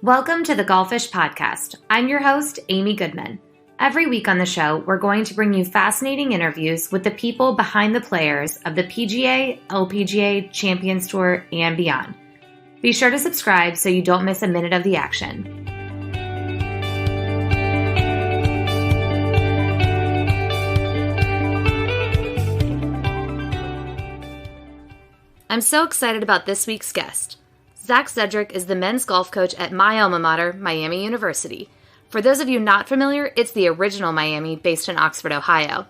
Welcome to the Golfish Podcast. I'm your host, Amy Goodman. Every week on the show, we're going to bring you fascinating interviews with the people behind the players of the PGA, LPGA, Champions Tour, and beyond. Be sure to subscribe so you don't miss a minute of the action. I'm so excited about this week's guest. Zac Zedrick is the men's golf coach at my alma mater, Miami University. For those of you not familiar, it's the original Miami based in Oxford, Ohio.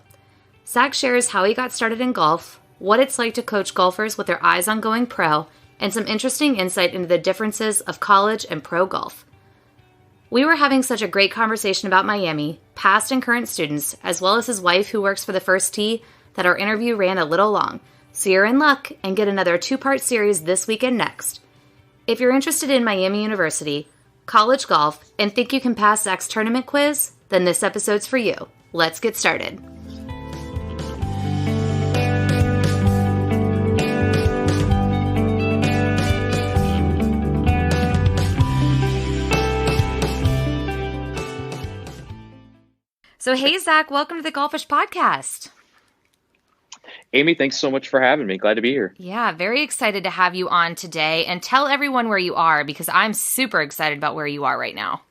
Zac shares how he got started in golf, what it's like to coach golfers with their eyes on going pro, and some interesting insight into the differences of college and pro golf. We were having such a great conversation about Miami, past and current students, as well as his wife who works for the First Tee, that our interview ran a little long. So you're in luck and get another 2-part series this week and next. If you're interested in Miami University, college golf, and think you can pass Zac's tournament quiz, then this episode's for you. Let's get started. So hey, Zac, welcome to the Golfish Podcast. Amy, thanks so much for having me. Glad to be here. Yeah, very excited to have you on today. And tell everyone where you are, because I'm super excited about where you are right now.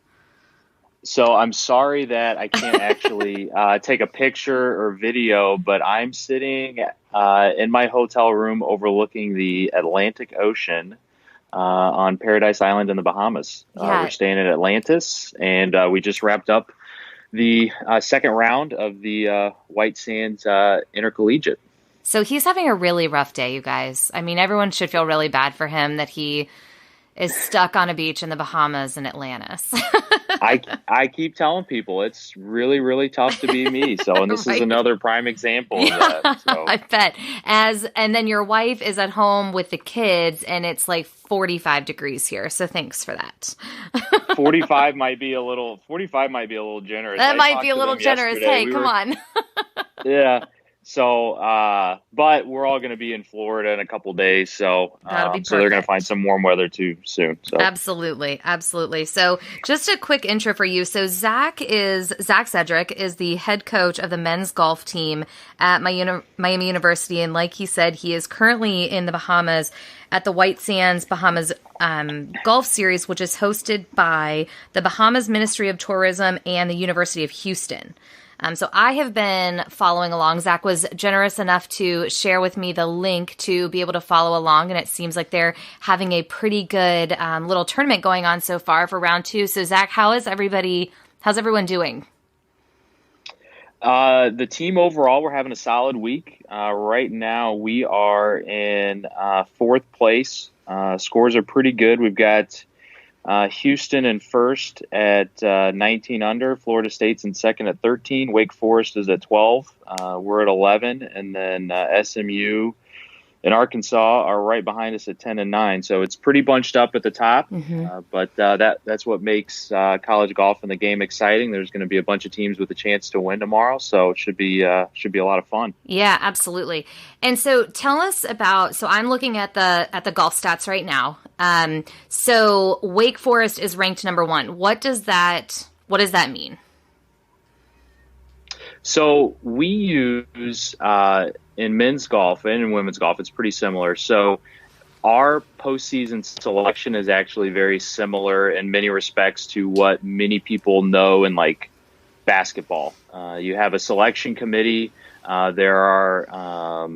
So I'm sorry that I can't actually take a picture or video, but I'm sitting in my hotel room overlooking the Atlantic Ocean on Paradise Island in the Bahamas. Yeah. We're staying at Atlantis, and we just wrapped up the second round of the White Sands Intercollegiate. So he's having a really rough day, you guys. I mean, everyone should feel really bad for him that he is stuck on a beach in the Bahamas in Atlantis. I keep telling people it's really, really tough to be me. So, and this Right. is another prime example of that. So. I bet. And then your wife is at home with the kids, and it's like 45 degrees here. So thanks for that. 45 might be a little generous. That might be a little generous. Hey, come on. Yeah. So, but we're all going to be in Florida in a couple days, so That'll be so they're going perfect. to find some warm weather too soon. So Absolutely. So just a quick intro for you. So Zac Zedrick is the head coach of the men's golf team at Miami University. And like he said, he is currently in the Bahamas at the White Sands Bahamas Golf Series, which is hosted by the Bahamas Ministry of Tourism and the University of Houston. So I have been following along. Zac was generous enough to share with me the link to be able to follow along, and it seems like they're having a pretty good little tournament going on so far for round 2. So Zac, how's everyone doing? the team overall, we're having a solid week. Right now, we are in 4th place. Scores are pretty good. We've got Houston in first at 19 under. Florida State's in second at 13. Wake Forest is at 12. We're at 11. And then SMU and Arkansas are right behind us at 10 and 9. So it's pretty bunched up at the top. Mm-hmm. But that's what makes college golf and the game exciting. There's going to be a bunch of teams with a chance to win tomorrow. So it should be a lot of fun. Yeah, absolutely. And so tell us about, so I'm looking at the golf stats right now. So Wake Forest is ranked number 1. What does that mean? So we use in men's golf and in women's golf, it's pretty similar. So our postseason selection is actually very similar in many respects to what many people know in like basketball. You have a selection committee. There are a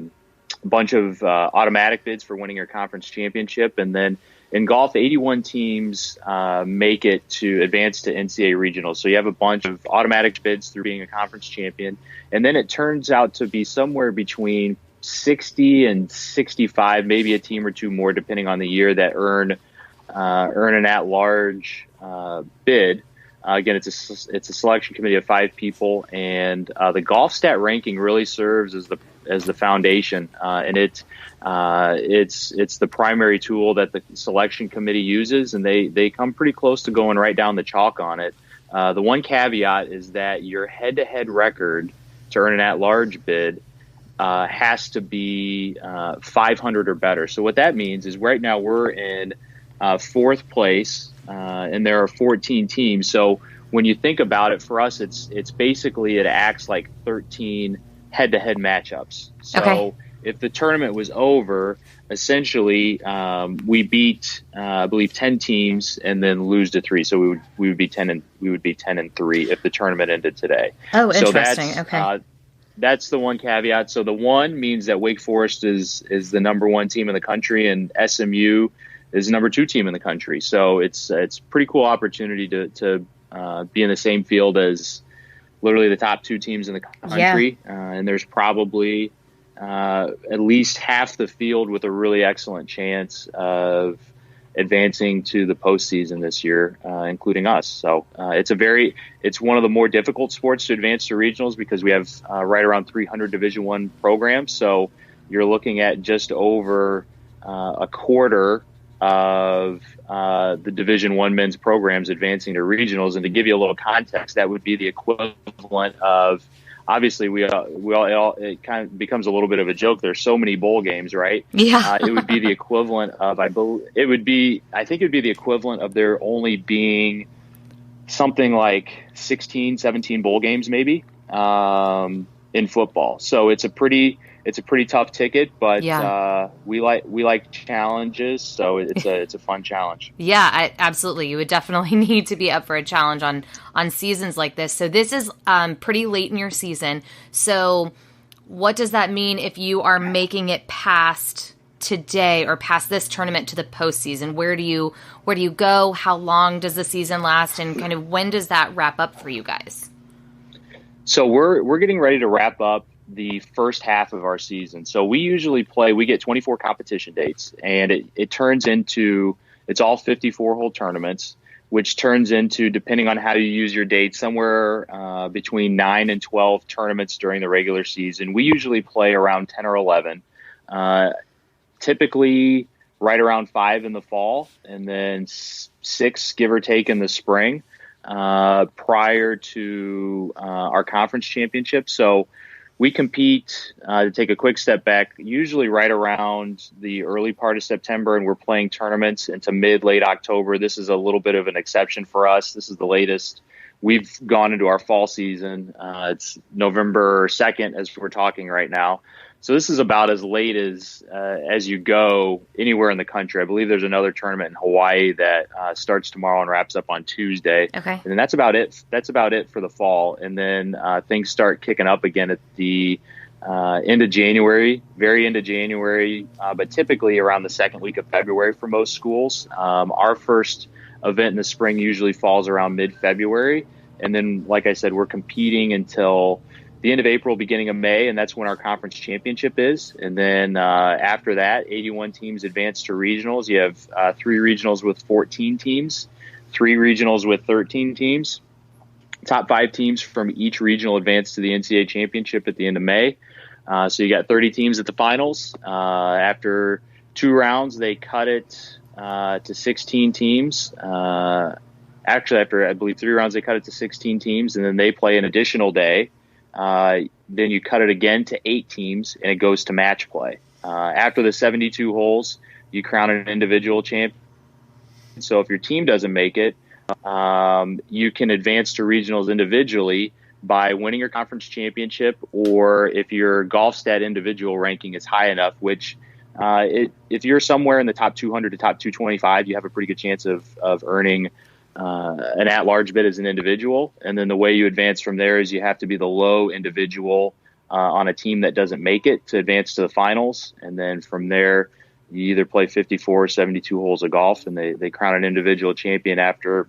bunch of automatic bids for winning your conference championship. And then in golf, 81 teams make it to advance to NCAA regionals. So you have a bunch of automatic bids through being a conference champion. And then it turns out to be somewhere between 60 and 65, maybe a team or two more, depending on the year, that earn an at-large bid. Again, it's a selection committee of 5 people, and the golf stat ranking really serves as the foundation, and it's the primary tool that the selection committee uses, and they come pretty close to going right down the chalk on it. The one caveat is that your head-to-head record to earn an at-large bid has to be 500 or better. So what that means is right now we're in fourth place, and there are 14 teams. So when you think about it, for us, it's basically, it acts like 13 head-to-head matchups. So if the tournament was over, essentially we beat I believe 10 teams and then lose to 3. So we would be 10-3 if the tournament ended today. Oh, interesting. So that's the one caveat. So the one means that Wake Forest is the number 1 team in the country, and SMU is the number 2 team in the country. So it's pretty cool opportunity to be in the same field as literally the top 2 teams in the country. And there's probably at least half the field with a really excellent chance of advancing to the postseason this year, including us. So it's one of the more difficult sports to advance to regionals because we have right around 300 Division I programs. So you're looking at just over a quarter of the Division I men's programs advancing to regionals. And to give you a little context, that would be the equivalent of, obviously it kind of becomes a little bit of a joke. There's so many bowl games, right? Yeah. It would be the equivalent of, I think it would be the equivalent of there only being something like 16, 17 bowl games maybe in football. So it's a pretty tough ticket, but we like challenges, so it's a fun challenge. Yeah, absolutely. You would definitely need to be up for a challenge on seasons like this. So this is pretty late in your season. So what does that mean if you are making it past today or past this tournament to the postseason? Where do you go? How long does the season last, and kind of when does that wrap up for you guys? So we're getting ready to wrap up the first half of our season. So we usually we get 24 competition dates, and it turns into, it's all 54-hole tournaments, which turns into, depending on how you use your dates, somewhere between 9 and 12 tournaments during the regular season. We usually play around 10 or 11, typically right around 5 in the fall, and then 6, give or take, in the spring, prior to our conference championship. So we compete, to take a quick step back, usually right around the early part of September, and we're playing tournaments into late October. This is a little bit of an exception for us. This is the latest we've gone into our fall season. It's November 2nd as we're talking right now. So this is about as late as you go anywhere in the country. I believe there's another tournament in Hawaii that starts tomorrow and wraps up on Tuesday. Okay. And then that's about it. That's about it for the fall. And then things start kicking up again at the end of January, very end of January, but typically around the second week of February for most schools. Our first event in the spring usually falls around mid-February. And then, like I said, we're competing until the end of April, beginning of May, and that's when our conference championship is. And then after that, 81 teams advance to regionals. You have 3 regionals with 14 teams, 3 regionals with 13 teams. Top 5 teams from each regional advance to the NCAA championship at the end of May. So you got 30 teams at the finals. After 2 rounds, they cut it to 16 teams. Actually, after, I believe, 3 rounds, they cut it to 16 teams, and then they play an additional day. Then you cut it again to 8 teams, and it goes to match play. After the 72 holes, you crown an individual champion. So if your team doesn't make it, you can advance to regionals individually by winning your conference championship, or if your golf stat individual ranking is high enough, which if you're somewhere in the top 200 to top 225, you have a pretty good chance of earning an at-large bid as an individual. And then the way you advance from there is you have to be the low individual on a team that doesn't make it to advance to the finals. And then from there, you either play 54 or 72 holes of golf, and they crown an individual champion after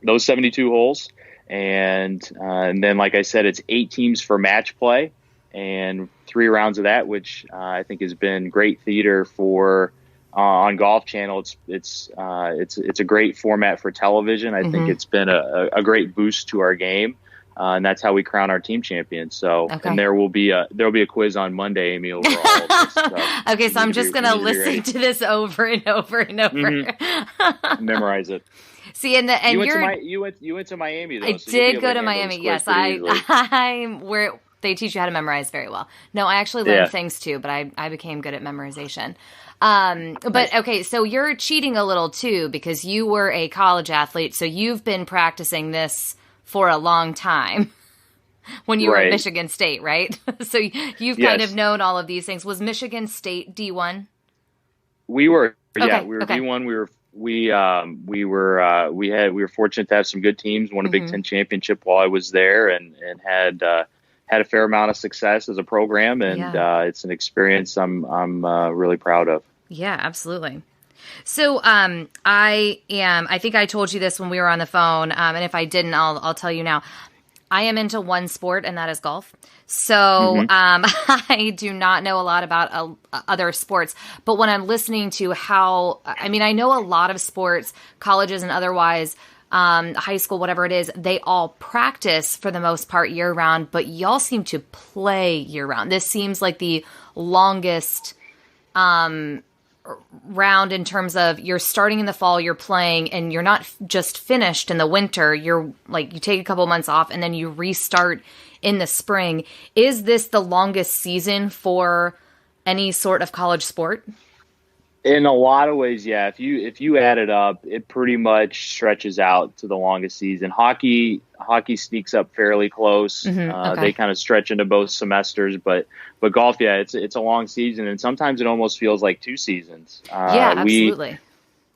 those 72 holes. And then, like I said, it's 8 teams for match play and 3 rounds of that, which I think has been great theater for on Golf Channel. It's a great format for television. I think it's been a great boost to our game, and that's how we crown our team champion. So, and there'll be a quiz on Monday, Amy, over all of this. So okay, so I'm just gonna listen to this over and over and over. Memorize it. See, and you went to Miami though. I did go to Miami. Yes, they teach you how to memorize very well. No, I actually learned things too, but I became good at memorization. But okay, so you're cheating a little too because you were a college athlete, so you've been practicing this for a long time when you were at Michigan State, right? So you've kind of known all of these things. Was Michigan State D1? We were, okay. we were D1. We were fortunate to have some good teams. Won a Big Ten championship while I was there, and had a fair amount of success as a program, and it's an experience I'm really proud of. Yeah, absolutely. So I think I told you this when we were on the phone, and if I didn't, I'll tell you now. I am into one sport, and that is golf. So I do not know a lot about other sports. But when I'm listening to I know a lot of sports, colleges and otherwise, high school, whatever it is, they all practice for the most part year round, but y'all seem to play year round. This seems like the longest round in terms of you're starting in the fall, you're playing, and you're not just finished in the winter. You're like, you take a couple months off and then you restart in the spring. Is this the longest season for any sort of college sport? In a lot of ways, yeah. If you add it up, it pretty much stretches out to the longest season. Hockey sneaks up fairly close. They kind of stretch into both semesters, but golf, yeah, it's a long season, and sometimes it almost feels like two seasons. Absolutely.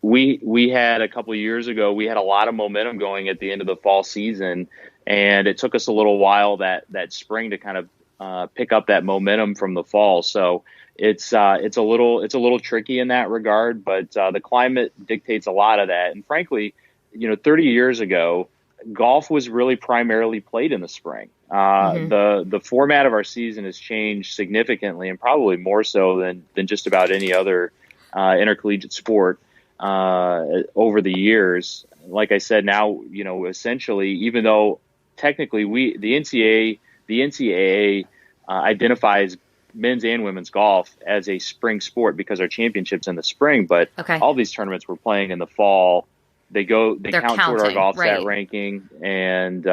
We had a couple of years ago, we had a lot of momentum going at the end of the fall season, and it took us a little while that spring to kind of pick up that momentum from the fall. So it's a little tricky in that regard, but the climate dictates a lot of that. And frankly, 30 years ago, golf was really primarily played in the spring. The format of our season has changed significantly, and probably more so than just about any other intercollegiate sport over the years. Like I said, now essentially, even though technically the NCAA identifies men's and women's golf as a spring sport because our championship's in the spring, but all these tournaments we're playing in the fall, they count toward our golf stat ranking and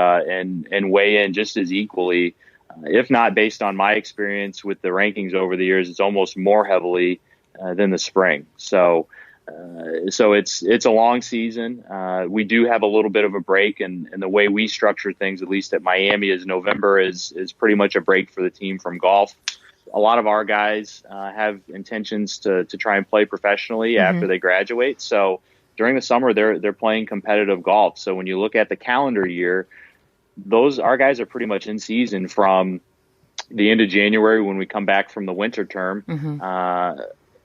weigh in just as equally, if not based on my experience with the rankings over the years, it's almost more heavily than the spring. So it's a long season. We do have a little bit of a break, and the way we structure things, at least at Miami, is November is pretty much a break for the team from golf. A lot of our guys have intentions to try and play professionally after they graduate. So during the summer, they're playing competitive golf. So when you look at the calendar year, our guys are pretty much in season from the end of January when we come back from the winter term.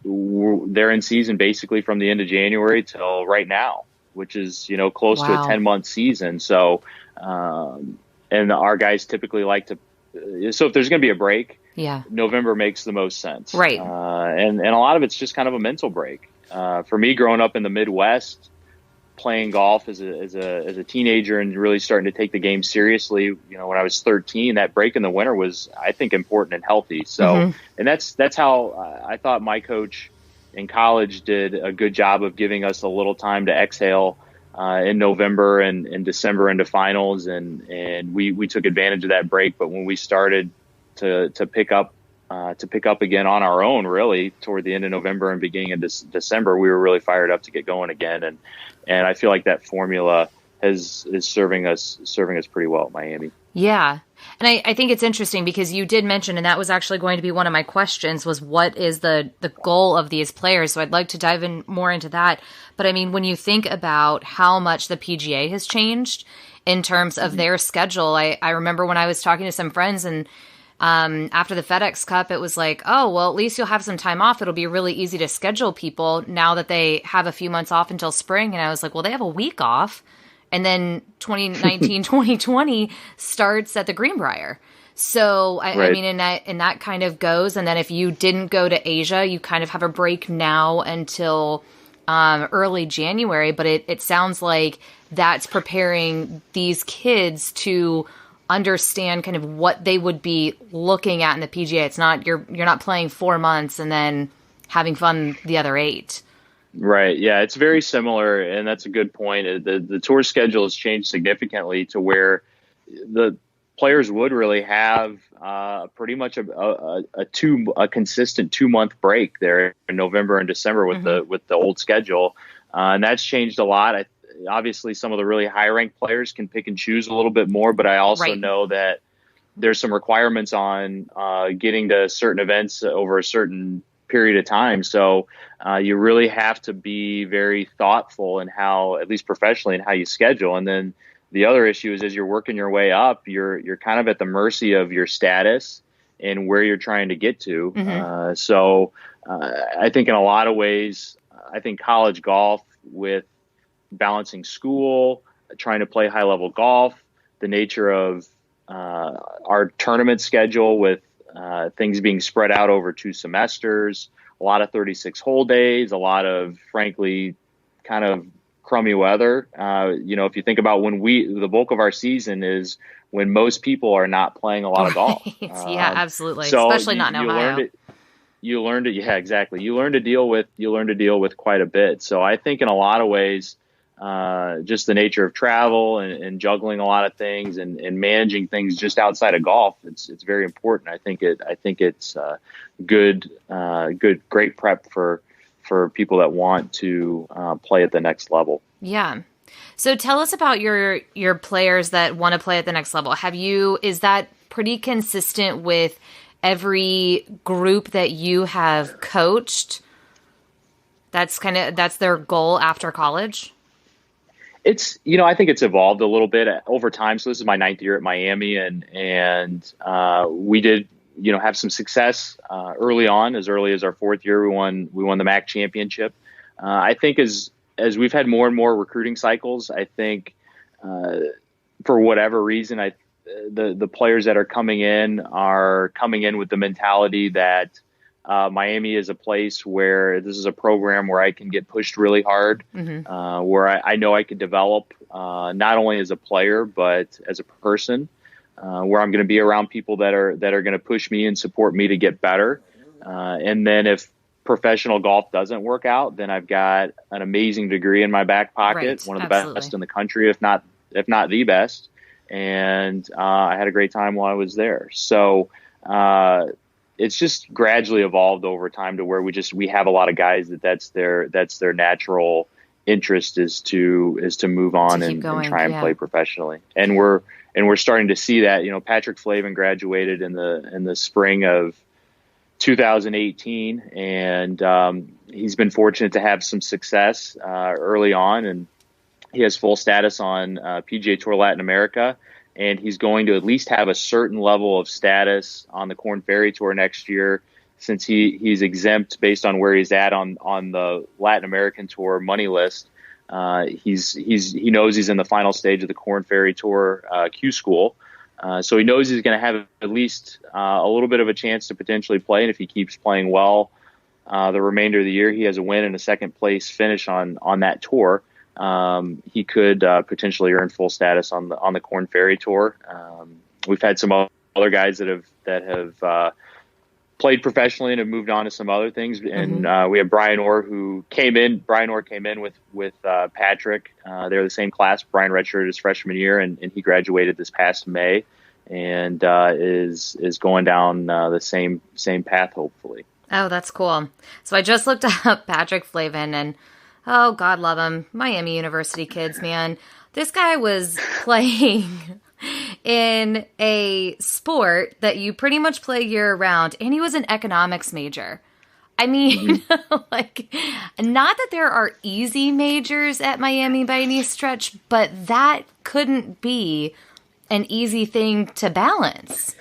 They're in season basically from the end of January till right now, which is close to a 10-month season. So and our guys typically like to. So if there's going to be a break, November makes the most sense. Right. And a lot of it's just kind of a mental break. For me, growing up in the Midwest, playing golf as a teenager and really starting to take the game seriously, when I was 13, that break in the winter was, I think, important and healthy. So, and that's how I thought my coach in college did a good job of giving us a little time to exhale in November and December into finals, and we took advantage of that break. But when we started to pick up again on our own, really toward the end of November and beginning of December, we were really fired up to get going again, and I feel like that formula is serving us pretty well at Miami. Yeah. And I think it's interesting because you did mention, and that was actually going to be one of my questions, was what is the goal of these players? So I'd like to dive in more into that. But I mean, when you think about how much the PGA has changed in terms of their schedule, I remember when I was talking to some friends and after the FedEx Cup, it was like, oh, well, at least you'll have some time off. It'll be really easy to schedule people now that they have a few months off until spring. And I was like, well, they have a week off. And then 2019, 2020 starts at the Greenbrier. So, I mean, and that kind of goes. And then if you didn't go to Asia, you kind of have a break now until early January. But it sounds like that's preparing these kids to understand kind of what they would be looking at in the PGA. It's not, you're not playing 4 months and then having fun the other 8. Right. Yeah, it's very similar, and that's a good point. The tour schedule has changed significantly to where the players would really have pretty much a consistent 2 month break there in November and December with the old schedule, and that's changed a lot. Obviously, some of the really high ranked players can pick and choose a little bit more, but I also know that there's some requirements on getting to certain events over a certain period of time. So you really have to be very thoughtful in how, at least professionally, in how you schedule. And then the other issue is as you're working your way up, you're kind of at the mercy of your status and where you're trying to get to. So I think in a lot of ways, I think college golf, with balancing school, trying to play high level golf, the nature of our tournament schedule with things being spread out over 2 semesters, a lot of 36 hole days, a lot of, frankly, kind of crummy weather. If you think about the bulk of our season is when most people are not playing a lot of golf. Yeah, absolutely. So especially not in Ohio. You learned it. Yeah, exactly. You learn to deal with quite a bit. So I think in a lot of ways, just the nature of travel and juggling a lot of things and managing things just outside of golf, it's very important. I think it's great prep for people that want to play at the next level. Yeah. So tell us about your players that want to play at the next level. Is that pretty consistent with every group that you have coached? That's their goal after college? I think it's evolved a little bit over time. So this is my 9th year at Miami, and we did, have some success early on. As early as our 4th year, we won the MAC championship. I think as we've had more and more recruiting cycles, I think for whatever reason, the players that are coming in with the mentality that Miami is a place where this is a program where I can get pushed really hard, where I know I could develop not only as a player but as a person, where I'm going to be around people that are going to push me and support me to get better. And then if professional golf doesn't work out, then I've got an amazing degree in my back pocket, one of the best in the country, if not the best. And I had a great time while I was there. So it's just gradually evolved over time to where we have a lot of guys that's their natural interest is to move on and try and play professionally. And we're starting to see that. Patrick Flavin graduated in the spring of 2018, and he's been fortunate to have some success early on, and he has full status on PGA Tour Latin America, and he's going to at least have a certain level of status on the Korn Ferry Tour next year, since he's exempt based on where he's at on the Latin American Tour money list. He knows he's in the final stage of the Korn Ferry Tour Q School. So he knows he's going to have at least a little bit of a chance to potentially play. And if he keeps playing well the remainder of the year, he has a win and a second place finish on that tour. He could potentially earn full status on the Korn Ferry Tour. We've had some other guys that have played professionally and have moved on to some other things. And we have Brian Orr, who came in. Brian Orr came in with Patrick. They're the same class. Brian redshirted his freshman year, and he graduated this past May, and is going down the same path, hopefully. Oh, that's cool. So I just looked up Patrick Flavin, and oh, God love him, Miami University kids, man. This guy was playing in a sport that you pretty much play year round, and he was an economics major. I mean, like, not that there are easy majors at Miami by any stretch, but that couldn't be an easy thing to balance.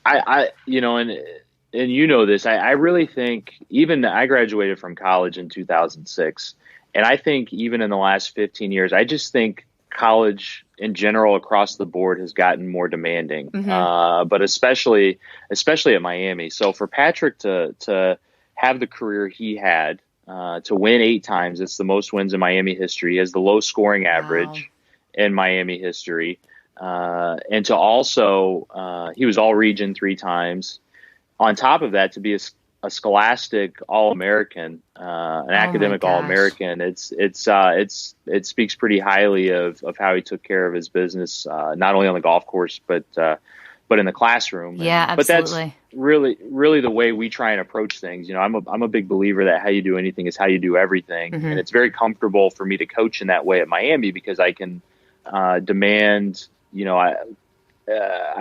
And you know this, I really think, even I graduated from college in 2006, and I think even in the last 15 years, I just think college in general across the board has gotten more demanding, but especially at Miami. So for Patrick to have the career he had, to win 8 times, it's the most wins in Miami history, he has the low scoring average in Miami history, and to also he was all region 3 times. On top of that, to be a scholastic All-American, an Oh my academic gosh. All-American. It speaks pretty highly of how he took care of his business, not only on the golf course, but in the classroom. Yeah, But that's absolutely. really the way we try and approach things. I'm a big believer that how you do anything is how you do everything, and Hmm. it's very comfortable for me to coach in that way at Miami because I can demand. I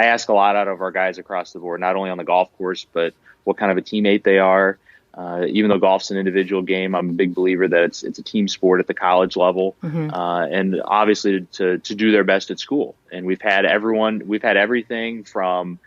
ask a lot out of our guys across the board, not only on the golf course, but what kind of a teammate they are. Even though golf's an individual game, I'm a big believer that it's a team sport at the college level, Hmm. and obviously to do their best at school. And we've had everything from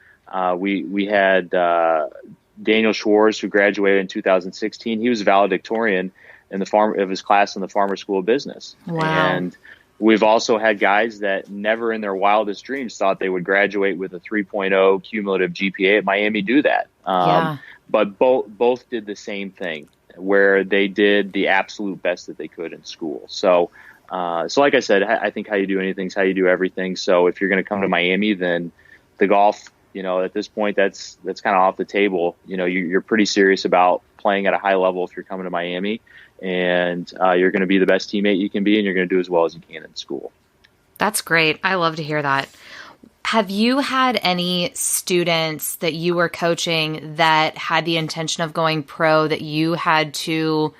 we had Daniel Schwartz, who graduated in 2016. He was valedictorian in of his class in the Farmer School of Business, Wow. and we've also had guys that never in their wildest dreams thought they would graduate with a 3.0 cumulative GPA at Miami do that. Yeah. But both did the same thing, where they did the absolute best that they could in school. So like I said, I think how you do anything is how you do everything. So if you're going to come to Miami, then the golf, at this point, that's kind of off the table. You're pretty serious about playing at a high level if you're coming to Miami, and you're going to be the best teammate you can be, and you're going to do as well as you can in school. That's great. I love to hear that. Have you had any students that you were coaching that had the intention of going pro that you had to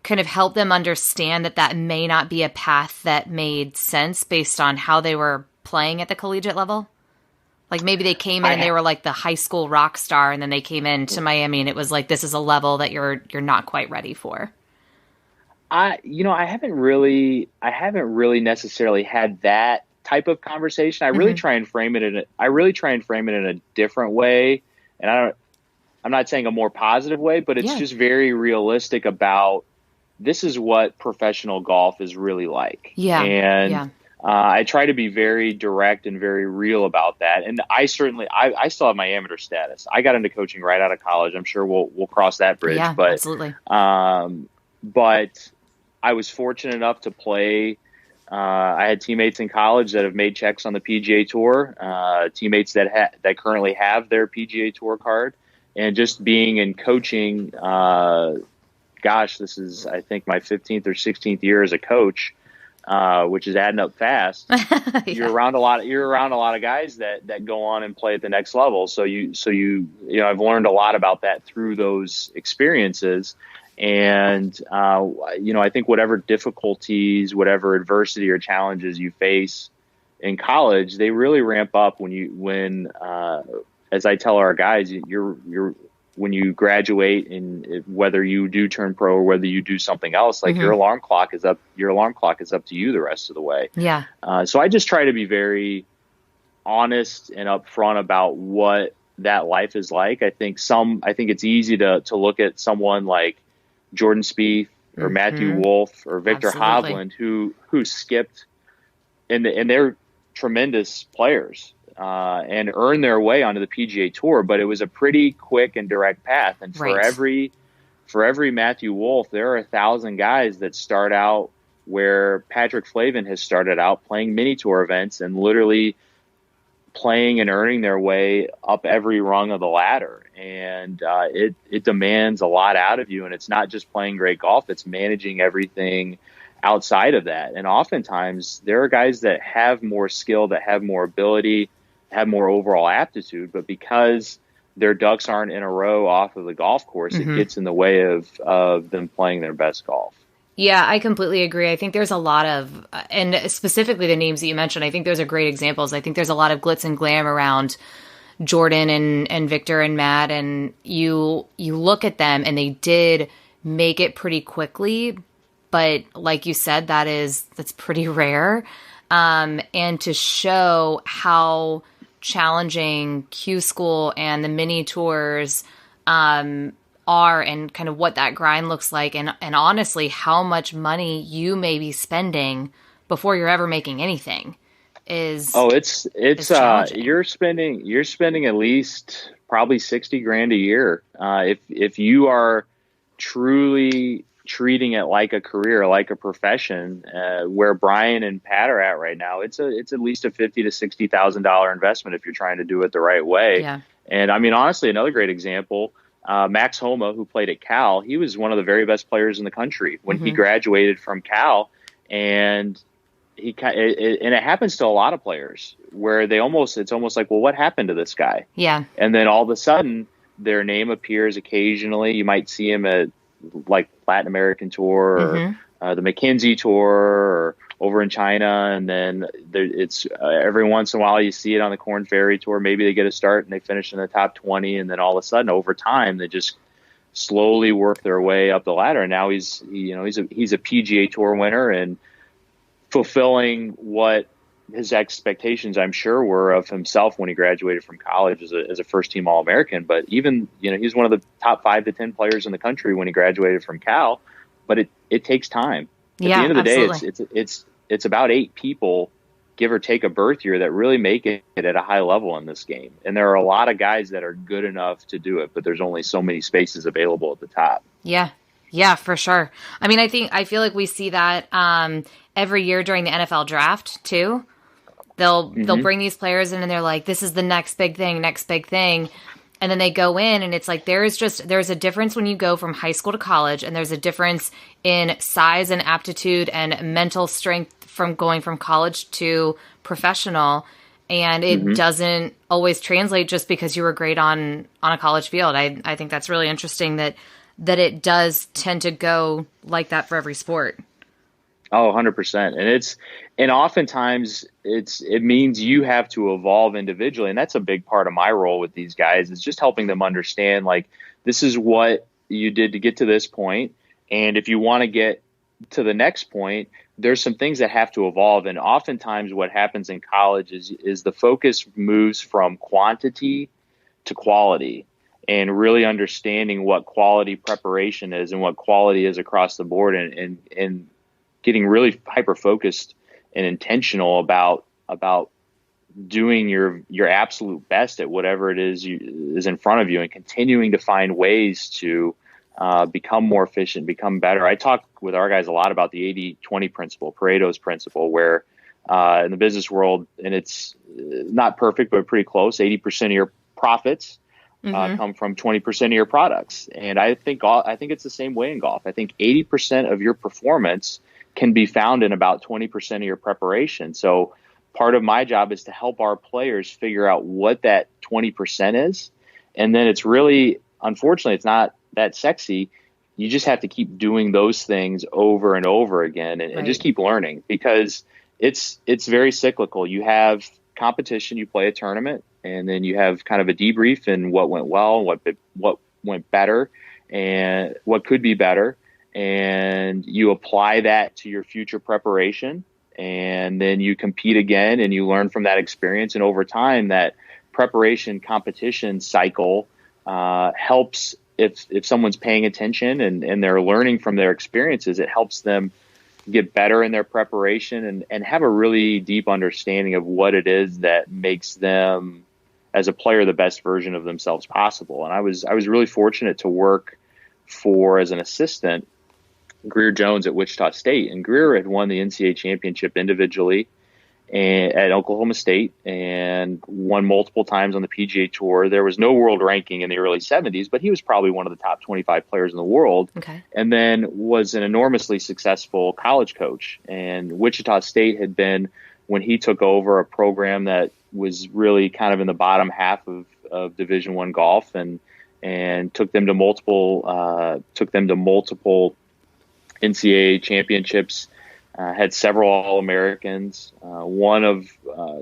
kind of help them understand that that may not be a path that made sense based on how they were playing at the collegiate level? Like maybe they came in and they I were like the high school rock star, and then they came into Miami and it was like, this is a level that you're not quite ready for. I haven't really necessarily had that type of conversation. Hmm. I really try and frame it in a different way. And I'm not saying a more positive way, but it's Yeah. just very realistic about this is what professional golf is really like. Yeah. And Yeah. I try to be very direct and very real about that. And I still have my amateur status. I got into coaching right out of college. I'm sure we'll cross that bridge, Yeah, absolutely. but I was fortunate enough to play. I had teammates in college that have made checks on the PGA Tour, teammates that currently have their PGA Tour card, and just being in coaching. Gosh, this is I think my 15th or 16th year as a coach, which is adding up fast. Yeah. You're around a lot of guys that go on and play at the next level. I've learned a lot about that through those experiences. And I think whatever difficulties, whatever adversity or challenges you face in college, they really ramp up when as I tell our guys, you're when you graduate, and whether you do turn pro or whether you do something else, like Hmm. your alarm clock is up. Your alarm clock is up to you the rest of the way. Yeah. So I just try to be very honest and upfront about what that life is like. I think it's easy to look at someone like Jordan Spieth or Matthew Hmm. Wolff or Victor Absolutely. Hovland who skipped, and they're tremendous players, and earned their way onto the PGA Tour, but it was a pretty quick and direct path. And Right. for every Matthew Wolff, there are 1,000 guys that start out where Patrick Flavin has started out, playing mini tour events and literally playing and earning their way up every rung of the ladder. And it demands a lot out of you. And it's not just playing great golf, it's managing everything outside of that. And oftentimes there are guys that have more skill, that have more ability, have more overall aptitude, but because their ducks aren't in a row off of the golf course, it Hmm. gets in the way of them playing their best golf. Yeah, I completely agree. I think there's a lot of, and specifically the names that you mentioned, I think those are great examples. I think there's a lot of glitz and glam around Jordan and Victor and Matt, and you look at them and they did make it pretty quickly, but like you said, that's pretty rare. And to show how challenging Q School and the mini tours are, and kind of what that grind looks like, and honestly how much money you may be spending before you're ever making anything is Oh, it's is challenging. you're spending at least probably 60 grand a year. If you are truly treating it like a career, like a profession, where Brian and Pat are at right now, it's at least a $50,000 to $60,000 investment if you're trying to do it the right way. Yeah. And I mean, honestly, another great example. Max Homa, who played at Cal, he was one of the very best players in the country when he graduated from Cal, and it happens to a lot of players where it's almost like, well, what happened to this guy? Yeah. And then all of a sudden their name appears occasionally. You might see him at like Latin American tour or the McKenzie tour or over in China. And then it's every once in a while you see it on the Korn Ferry tour. Maybe they get a start and they finish in the top 20. And then all of a sudden over time, they just slowly work their way up the ladder. And now he's a PGA Tour winner and fulfilling what his expectations, I'm sure, were of himself when he graduated from college as a first team All-American. But even, he's one of the top 5 to 10 players in the country when he graduated from Cal, but it takes time. At the end of the day, it's about 8 people, give or take a birth year, that really make it at a high level in this game. And there are a lot of guys that are good enough to do it, but there's only so many spaces available at the top. Yeah. Yeah, for sure. I mean, I feel like we see that every year during the NFL draft too. They'll bring these players in and they're like, this is the next big thing. And then they go in and it's like, there's a difference when you go from high school to college, and there's a difference in size and aptitude and mental strength from going from college to professional. And it doesn't always translate just because you were great on a college field. I think that's really interesting that it does tend to go like that for every sport. Oh, 100%. And oftentimes it means you have to evolve individually. And that's a big part of my role with these guys, is just helping them understand, like, this is what you did to get to this point. And if you want to get to the next point, there's some things that have to evolve. And oftentimes what happens in college is the focus moves from quantity to quality, and really understanding what quality preparation is and what quality is across the board, and getting really hyper-focused and intentional about doing your absolute best at whatever it is in front of you, and continuing to find ways to become more efficient, become better. I talk with our guys a lot about the 80-20 principle, Pareto's principle, where in the business world, and it's not perfect, but pretty close, 80% of your profits come from 20% of your products. And I think it's the same way in golf. I think 80% of your performance can be found in about 20% of your preparation. So part of my job is to help our players figure out what that 20% is. And then it's really, unfortunately, it's not that sexy. You just have to keep doing those things over and over again, and just keep learning, because it's very cyclical. You have competition, you play a tournament, and then you have kind of a debrief and what went well, what went better, and what could be better. And you apply that to your future preparation, and then you compete again and you learn from that experience. And over time, that preparation competition cycle helps if someone's paying attention and they're learning from their experiences. It helps them get better in their preparation and have a really deep understanding of what it is that makes them, as a player, the best version of themselves possible. And I was really fortunate to work as an assistant, Greer Jones at Wichita State. And Greer had won the NCAA championship individually at Oklahoma State and won multiple times on the PGA Tour. There was no world ranking in the early 70s, but he was probably one of the top 25 players in the world. Okay. And then was an enormously successful college coach. And Wichita State had been, when he took over, a program that was really kind of in the bottom half of Division I golf, and took them to multiple NCAA championships, had several All-Americans,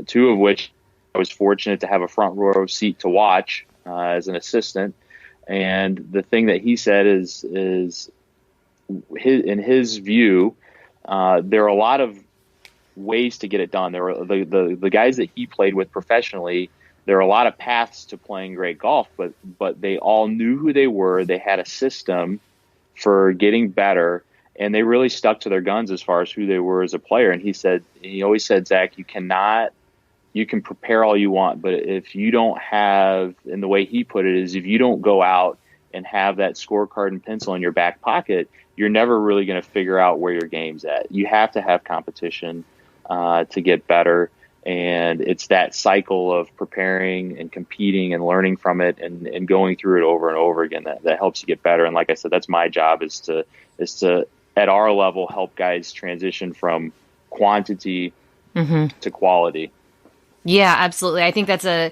two of which I was fortunate to have a front row seat to watch as an assistant. And the thing that he said is in his view, there are a lot of ways to get it done. There are the guys that he played with professionally. There are a lot of paths to playing great golf, but they all knew who they were. They had a system for getting better, and they really stuck to their guns as far as who they were as a player. And he always said, Zach, you can prepare all you want, but if you don't have, and the way he put it is, if you don't go out and have that scorecard and pencil in your back pocket, you're never really going to figure out where your game's at. You have to have competition to get better. And it's that cycle of preparing and competing and learning from it and going through it over and over again that helps you get better. And like I said, that's my job is to at our level help guys transition from quantity to quality. Yeah, absolutely. I think that's a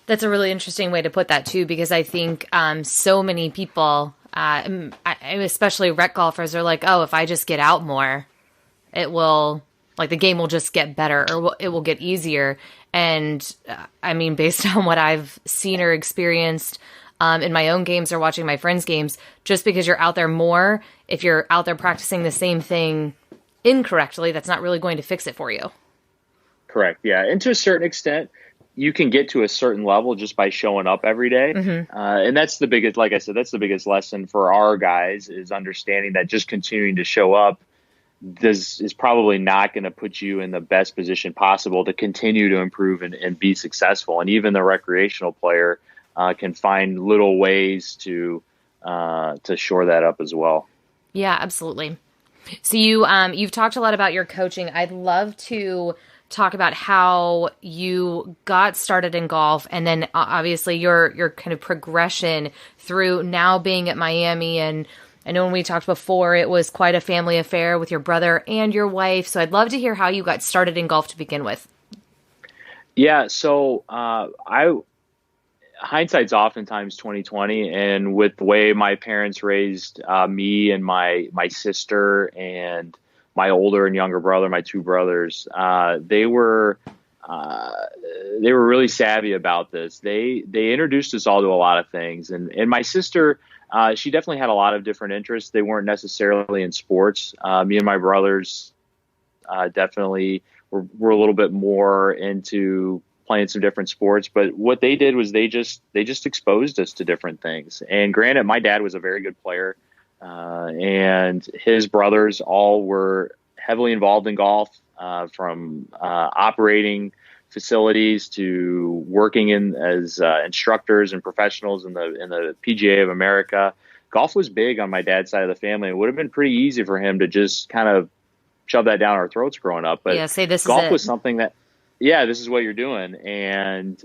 really interesting way to put that too, because I think so many people, especially rec golfers, are like, oh, if I just get out more, it will, like, the game will just get better, or it will get easier. And I mean, based on what I've seen or experienced in my own games or watching my friends' games, just because you're out there more, if you're out there practicing the same thing incorrectly, that's not really going to fix it for you. Correct. Yeah. And to a certain extent, you can get to a certain level just by showing up every day. And that's the biggest, like I said, that's the biggest lesson for our guys, is understanding that just continuing to show up is probably not going to put you in the best position possible to continue to improve and be successful. And even the recreational player can find little ways to shore that up as well. Yeah, absolutely. So you've talked a lot about your coaching. I'd love to talk about how you got started in golf, and then obviously your kind of progression through now being at Miami. And I know when we talked before, it was quite a family affair with your brother and your wife. So I'd love to hear how you got started in golf to begin with. Yeah. So hindsight's oftentimes 2020, and with the way my parents raised me and my sister and my older and younger brother, my two brothers, they were really savvy about this. They introduced us all to a lot of things, and my sister, she definitely had a lot of different interests. They weren't necessarily in sports. Me and my brothers definitely were a little bit more into playing some different sports, but what they did was they just exposed us to different things. And granted, my dad was a very good player, and his brothers all were heavily involved in golf, from operating facilities to working in as instructors and professionals in the PGA of America. Golf was big on my dad's side of the family. It would have been pretty easy for him to just kind of shove that down our throats growing up, but say this golf is was something that, yeah, this is what you're doing. And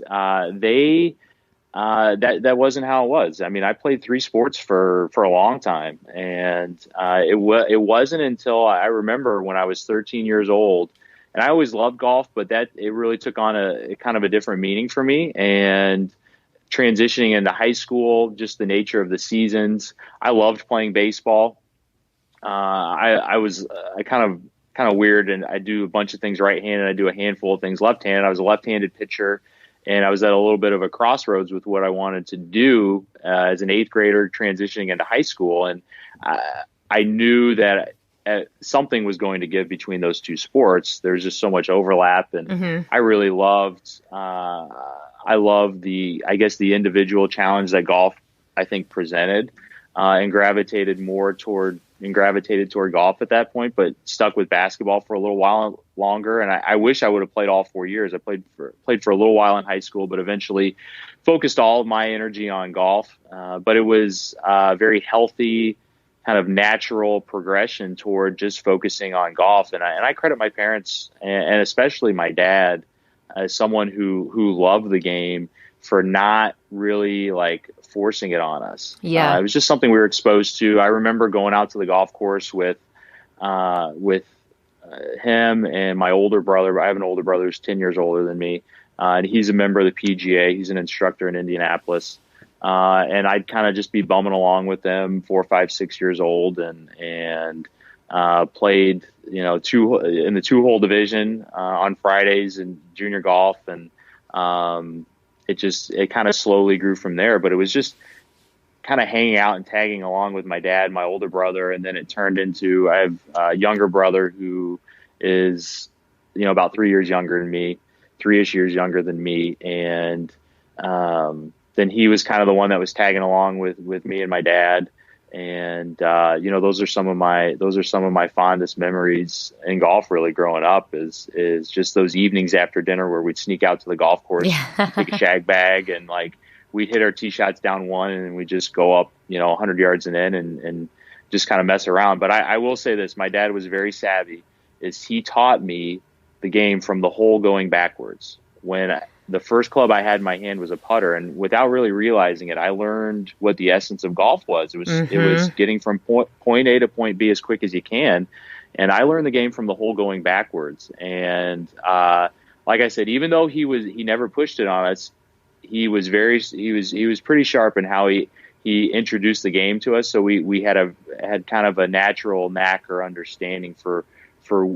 that wasn't how it was. I mean, I played three sports for a long time, and it wasn't until I remember when I was 13 years old, and I always loved golf, but that it really took on a kind of a different meaning for me. And transitioning into high school, just the nature of the seasons, I loved playing baseball. I was kind of weird, and I do a bunch of things right-handed. I do a handful of things left-handed. I was a left-handed pitcher, and I was at a little bit of a crossroads with what I wanted to do as an eighth grader transitioning into high school. And I knew that something was going to give between those two sports. There's just so much overlap, and I really loved the individual challenge that golf, I think, presented, and gravitated toward golf at that point, but stuck with basketball for a little while longer. And I wish I would have played all 4 years. I played for a little while in high school, but eventually focused all of my energy on golf. But it was a very healthy, kind of natural progression toward just focusing on golf. And I credit my parents, and especially my dad, as someone who loved the game, for not really like forcing it on us. Yeah. It was just something we were exposed to. I remember going out to the golf course with him and my older brother. I have an older brother who's 10 years older than me. And he's a member of the PGA. He's an instructor in Indianapolis. And I'd kind of just be bumming along with them, 4, 5, 6 years old, and played, in the 2-hole division on Fridays in junior golf. And it kind of slowly grew from there, but it was just kind of hanging out and tagging along with my dad, my older brother. And then it turned into, I have a younger brother who is, about 3 years younger than me, 3-ish years younger than me. And, then he was kind of the one that was tagging along with me and my dad. And, those are some of my fondest memories in golf, really, growing up, is just those evenings after dinner where we'd sneak out to the golf course, take a shag bag, and like we'd hit our tee shots down one, and we just go up, 100 yards and in, and just kind of mess around. But I will say this, my dad was very savvy, is he taught me the game from the hole going backwards. When the first club I had in my hand was a putter, and without really realizing it, I learned what the essence of golf was. It was getting from point A to point B as quick as you can, and I learned the game from the hole going backwards. And like I said, even though he never pushed it on us, he was pretty sharp in how he introduced the game to us. So we had kind of a natural knack or understanding for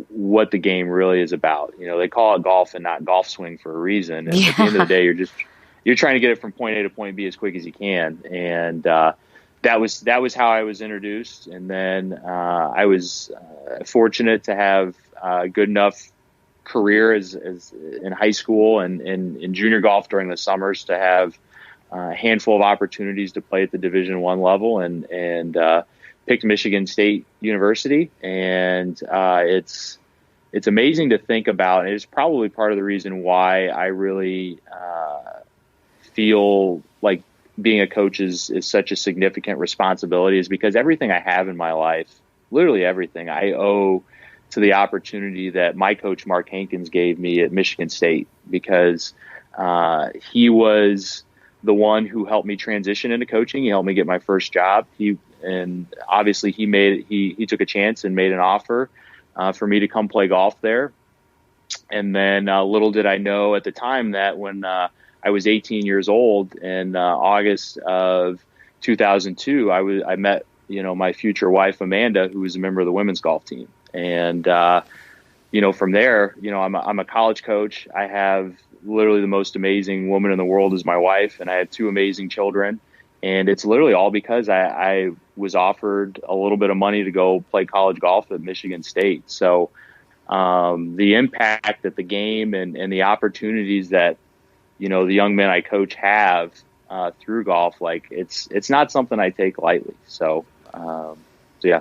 what the game really is about. You know, they call it golf and not golf swing for a reason. And at the end of the day, you're trying to get it from point A to point B as quick as you can. And that was how I was introduced. And then I was fortunate to have a good enough career as in high school and in junior golf during the summers to have a handful of opportunities to play at the Division I level, and picked Michigan State University. And it's amazing to think about. And it's probably part of the reason why I really feel like being a coach is such a significant responsibility, is because everything I have in my life, literally everything, I owe to the opportunity that my coach Mark Hankins gave me at Michigan State, because he was the one who helped me transition into coaching. He helped me get my first job. And obviously he took a chance and made an offer for me to come play golf there. And then little did I know at the time that when I was 18 years old in August of 2002, I met, my future wife, Amanda, who was a member of the women's golf team. And, from there, I'm a college coach. I have literally the most amazing woman in the world is my wife, and I have two amazing children. And it's literally all because I was offered a little bit of money to go play college golf at Michigan State. So the impact that the game and the opportunities that, the young men I coach have through golf, like it's not something I take lightly. So yeah.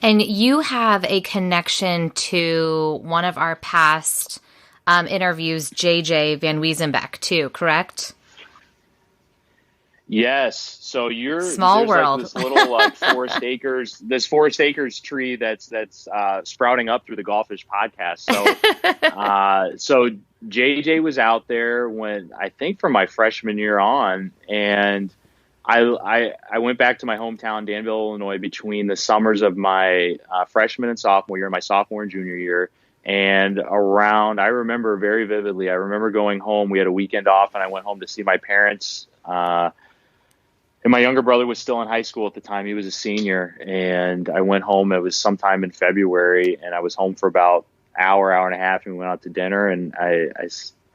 And you have a connection to one of our past interviews, JJ Van Wiesenbeck, too, correct? Yes. So there's world. Like this little Forest Acres tree that's sprouting up through the Golfish podcast. So JJ was out there when I think from my freshman year on, and I went back to my hometown, Danville, Illinois, between the summers of my freshman and sophomore year, my sophomore and junior year. And I remember very vividly, I remember going home. We had a weekend off, and I went home to see my parents. And my younger brother was still in high school at the time. He was a senior. And I went home. It was sometime in February, and I was home for about hour and a half, and we went out to dinner. And I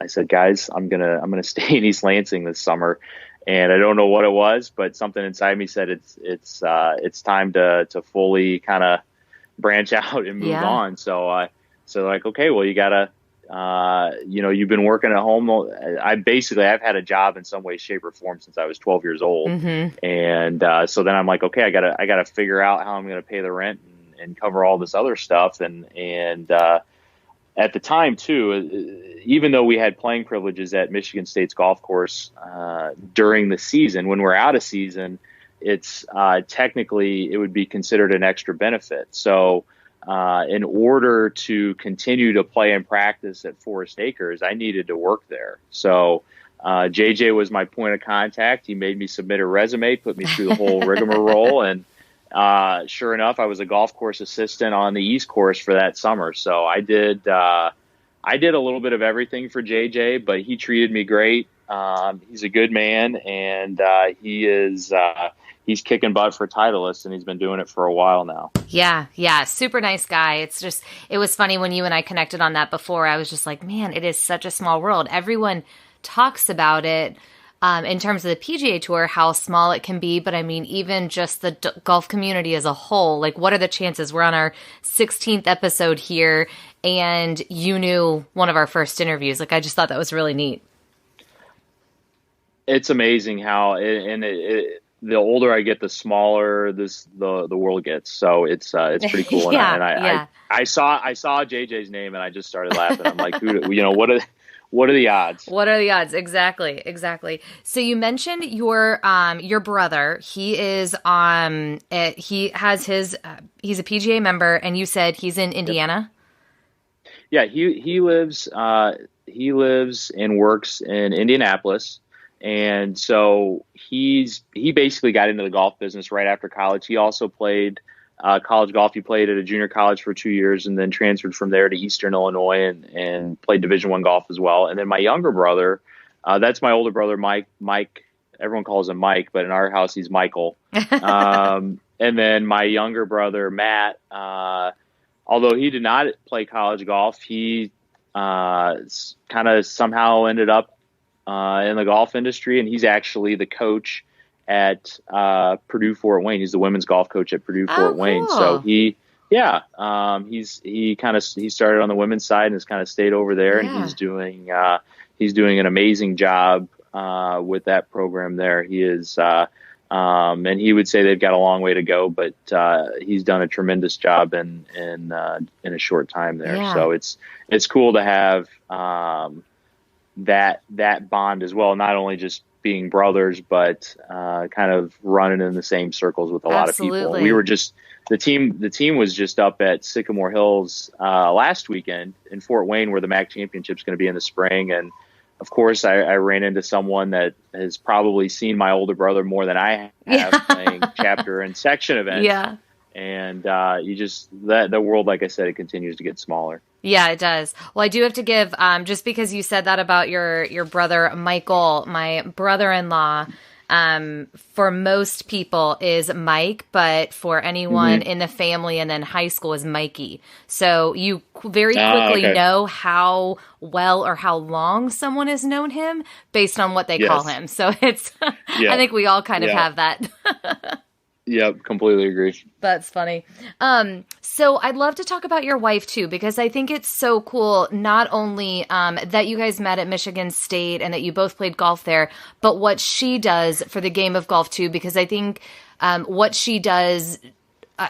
said, guys, I'm gonna stay in East Lansing this summer. And I don't know what it was, but something inside me said it's time to fully kind of branch out and move on. So like, okay, well, you gotta, you've been working at home. I've had a job in some way, shape, or form since I was 12 years old. Mm-hmm. And so then I'm like, okay, I gotta figure out how I'm gonna pay the rent and cover all this other stuff. And at the time too, even though we had playing privileges at Michigan State's golf course during the season, when we're out of season, it's technically it would be considered an extra benefit. So in order to continue to play and practice at Forest Acres, I needed to work there. So JJ was my point of contact. He made me submit a resume, put me through the whole rigmarole, and sure enough, I was a golf course assistant on the East Course for that summer. So I did a little bit of everything for JJ, but he treated me great. He's a good man, and he's kicking butt for Titleist, and he's been doing it for a while now. Yeah. Super nice guy. It was funny when you and I connected on that before. I was just like, man, it is such a small world. Everyone talks about it. In terms of the PGA Tour, how small it can be. But I mean, even just the golf community as a whole, like what are the chances? We're on our 16th episode here, and you knew one of our first interviews. Like, I just thought that was really neat. It's amazing how, the older I get, the smaller the world gets. So it's pretty cool. I saw JJ's name, and I just started laughing. I'm like, what are the odds? What are the odds? Exactly. So you mentioned your brother. He is he's a PGA member, and you said he's in Indiana. Yeah, he lives and works in Indianapolis, and so he basically got into the golf business right after college. He also played college golf. He played at a junior college for 2 years, and then transferred from there to Eastern Illinois and played Division I golf as well. And then my younger brother, that's my older brother, Mike. Mike, everyone calls him Mike, but in our house he's Michael. And then my younger brother Matt. Although he did not play college golf, he kind of somehow ended up in the golf industry, and he's actually the coach at Purdue Fort Wayne. He's the women's golf coach at Purdue Fort Wayne. So he started on the women's side and has kind of stayed over there, and he's doing an amazing job with that program there. He is. And he would say they've got a long way to go, but he's done a tremendous job in a short time there. Yeah. So it's cool to have that bond as well. Not only just being brothers, but kind of running in the same circles with a lot of people. We were just the team was just up at Sycamore Hills last weekend in Fort Wayne, where the MAC championship is going to be in the spring. And of course, I ran into someone that has probably seen my older brother more than I have playing chapter and section events. Yeah. And the world, like I said, it continues to get smaller. Yeah, it does. Well, I do have to give, just because you said that about your brother, Michael, my brother-in-law, for most people is Mike, but for anyone in the family and then high school is Mikey. So you very quickly know how well or how long someone has known him based on what they call him. So it's, I think we all kind of have that. Yep, completely agree. That's funny. So I'd love to talk about your wife too, because I think it's so cool, not only that you guys met at Michigan State and that you both played golf there, but what she does for the game of golf too, because I think what she does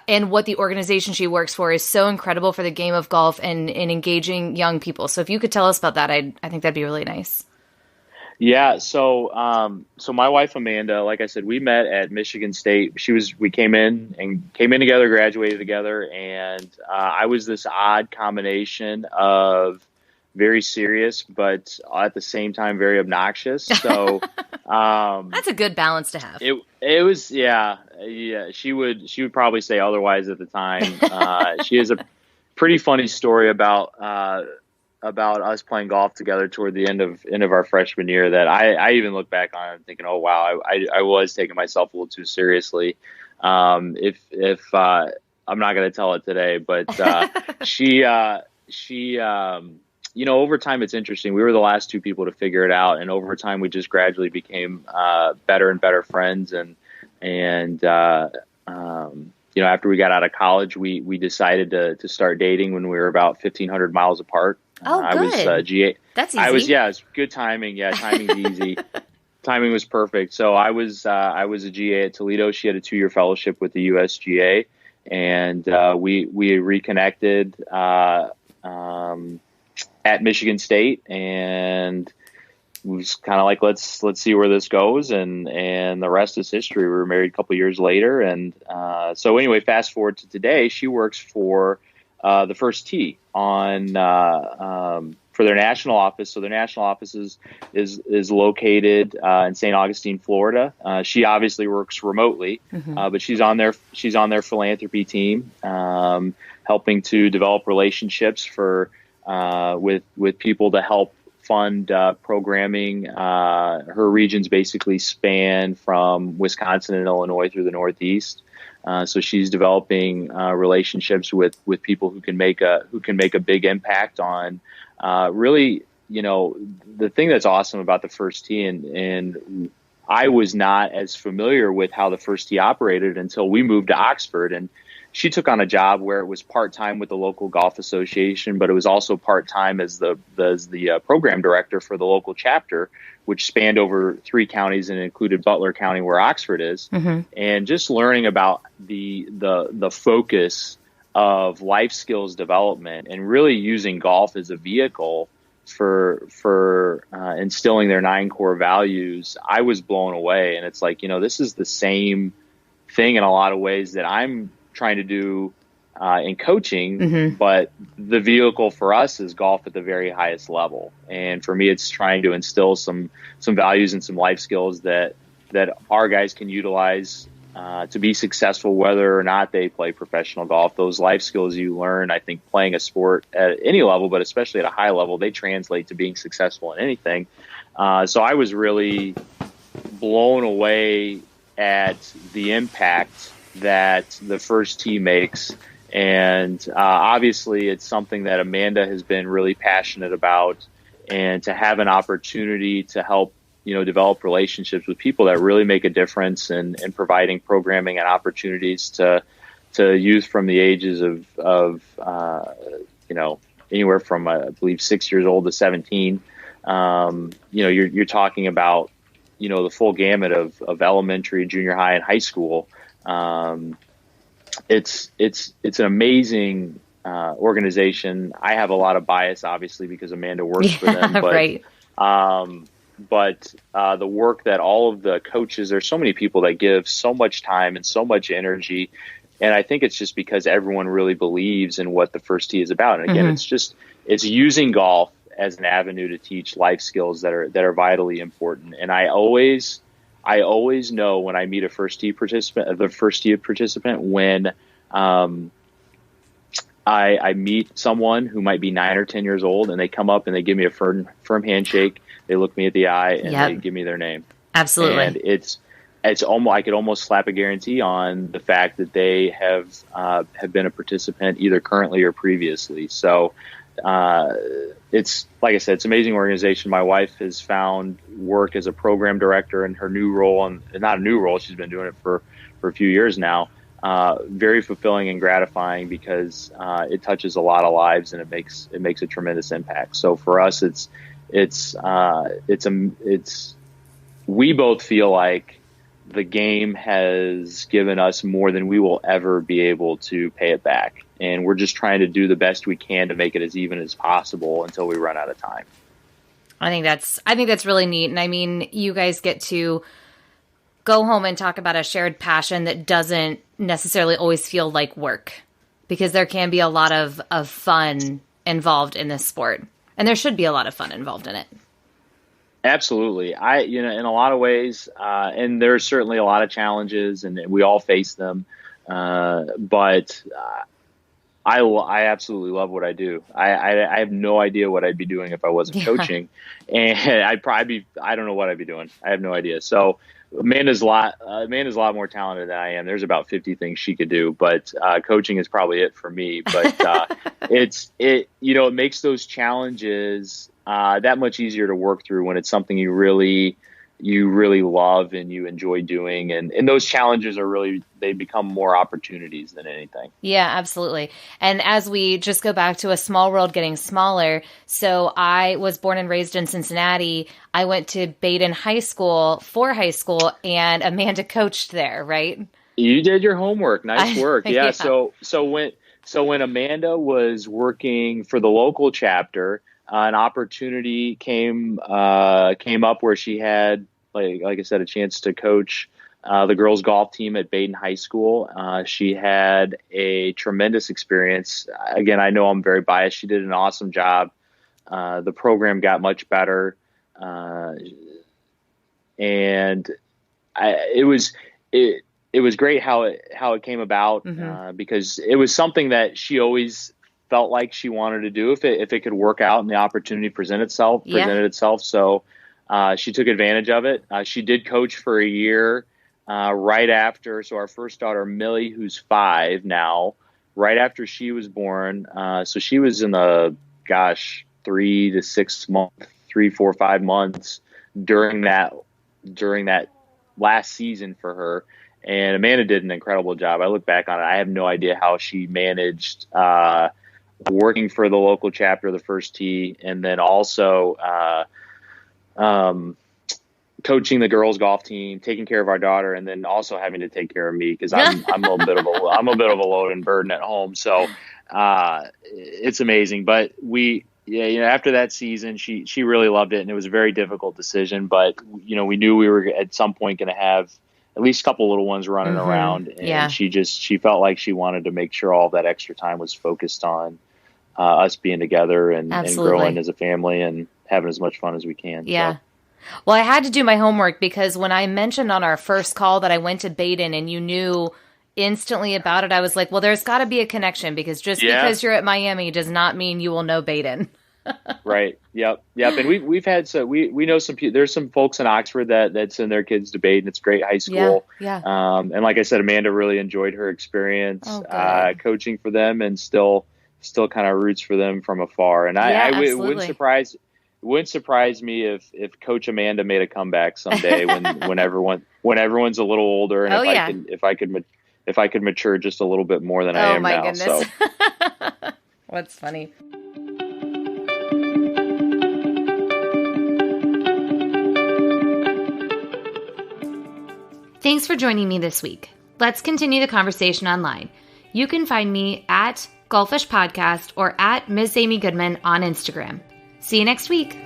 and what the organization she works for is so incredible for the game of golf and engaging young people. So if you could tell us about that, I think that'd be really nice. Yeah. So my wife, Amanda, like I said, we met at Michigan State. We came in together, graduated together. And I was this odd combination of very serious, but at the same time, very obnoxious. So, that's a good balance to have. It was, yeah. She would probably say otherwise at the time. She has a pretty funny story about us playing golf together toward the end of our freshman year that I even look back on and thinking, oh wow, I was taking myself a little too seriously. If I'm not going to tell it today, but she over time it's interesting. We were the last two people to figure it out, and over time we just gradually became better and better friends. And after we got out of college, we decided to start dating when we were about 1,500 miles apart. Oh, good. I was GA. That's easy. It's good timing. Yeah, timing's easy. Timing was perfect. So I was a GA at Toledo. She had a 2-year fellowship with the USGA, and we reconnected at Michigan State, and it was kind of like let's see where this goes, and the rest is history. We were married a couple years later, and so anyway, fast forward to today. She works for the First Tee for their national office. So their national office is located in St. Augustine, Florida. She obviously works remotely, but she's on their philanthropy team, helping to develop relationships with people to help fund programming. Her regions basically span from Wisconsin and Illinois through the Northeast. So she's developing relationships with people who can make a big impact on really, the thing that's awesome about the First Tee, and I was not as familiar with how the First Tee operated until we moved to Oxford, and she took on a job where it was part-time with the local golf association, but it was also part-time as the program director for the local chapter, which spanned over 3 counties and included Butler County, where Oxford is. And just learning about the focus of life skills development and really using golf as a vehicle for instilling their 9 core values, I was blown away. And it's like, this is the same thing in a lot of ways that I'm trying to do in coaching, Mm-hmm. but the vehicle for us is golf at the very highest level. And for me, it's trying to instill some values and some life skills that our guys can utilize to be successful, whether or not they play professional golf. Those life skills you learn, I think, playing a sport at any level, but especially at a high level, they translate to being successful in anything. So I was really blown away at the impact that the first tee makes. And obviously, it's something that Amanda has been really passionate about, and to have an opportunity to help develop relationships with people that really make a difference in providing programming and opportunities to youth from the ages of anywhere from I believe 6 years old to 17. You're talking about the full gamut of elementary, junior high, and high school. It's an amazing organization. I have a lot of bias, obviously, because Amanda works for them. But, right. But the work that all of the coaches, there's so many people that give so much time and so much energy. And I think it's just because everyone really believes in what the first tee is about. And again, it's using golf as an avenue to teach life skills that are vitally important. And I always know when I meet the first tee participant, when I meet someone who might be 9 or 10 years old, and they come up and they give me a firm handshake. They look me at the eye and they give me their name. Absolutely. And it's almost, I could almost slap a guarantee on the fact that they have been a participant either currently or previously. So it's, like I said, it's an amazing organization. My wife has found work as a program director in her new role, and not a new role, she's been doing it for a few years now. Very fulfilling and gratifying because it touches a lot of lives and it makes a tremendous impact. So for us, we both feel like the game has given us more than we will ever be able to pay it back. And we're just trying to do the best we can to make it as even as possible until we run out of time. I think that's really neat. And I mean, you guys get to go home and talk about a shared passion that doesn't necessarily always feel like work, because there can be a lot of fun involved in this sport, and there should be a lot of fun involved in it. Absolutely. In a lot of ways, and there's certainly a lot of challenges, and we all face them. But I absolutely love what I do. I have no idea what I'd be doing if I wasn't coaching, and I don't know what I'd be doing. I have no idea. So Amanda's a lot more talented than I am. There's about 50 things she could do, but coaching is probably it for me. But it makes those challenges that much easier to work through when it's something you really love and you enjoy doing. And those challenges they become more opportunities than anything. Yeah, absolutely. And as we just go back to a small world getting smaller, so I was born and raised in Cincinnati. I went to Baden High School for high school, and Amanda coached there, right? You did your homework. Nice work. Yeah. So when Amanda was working for the local chapter, an opportunity came up where she had, like I said, a chance to coach the girls golf team at Baden High School. She had a tremendous experience. Again, I know I'm very biased. She did an awesome job. The program got much better. And it was great how it came about, because it was something that she always felt like she wanted to do if it could work out and the opportunity presented itself. So she took advantage of it. She did coach for a year right after. So our first daughter, Millie, who's 5 now, right after she was born. So she was in the 3 to 6 months, 3, 4, 5 months during that last season for her. And Amanda did an incredible job. I look back on it. I have no idea how she managed working for the local chapter of the First Tee, and then also coaching the girls golf team, taking care of our daughter, and then also having to take care of me because I'm a bit of a load and burden at home. So it's amazing. But after that season, she really loved it, and it was a very difficult decision. But we knew we were at some point going to have at least a couple little ones running around, and she felt like she wanted to make sure all that extra time was focused on us being together and growing as a family and having as much fun as we can. Yeah. So. Well, I had to do my homework because when I mentioned on our first call that I went to Baden and you knew instantly about it, I was like, well, there's got to be a connection because because you're at Miami does not mean you will know Baden. Right. Yep. And we've had, so we know there's some folks in Oxford that send their kids to Baden. It's great high school. Yeah. And like I said, Amanda really enjoyed her experience coaching for them, and still kind of roots for them from afar. And it wouldn't surprise me if Coach Amanda made a comeback someday when everyone's a little older, and if I could mature just a little bit more than I am now. Goodness. So What's funny. Thanks for joining me this week. Let's continue the conversation online. You can find me at Golfish Podcast or at Miss Amy Goodman on Instagram. See you next week.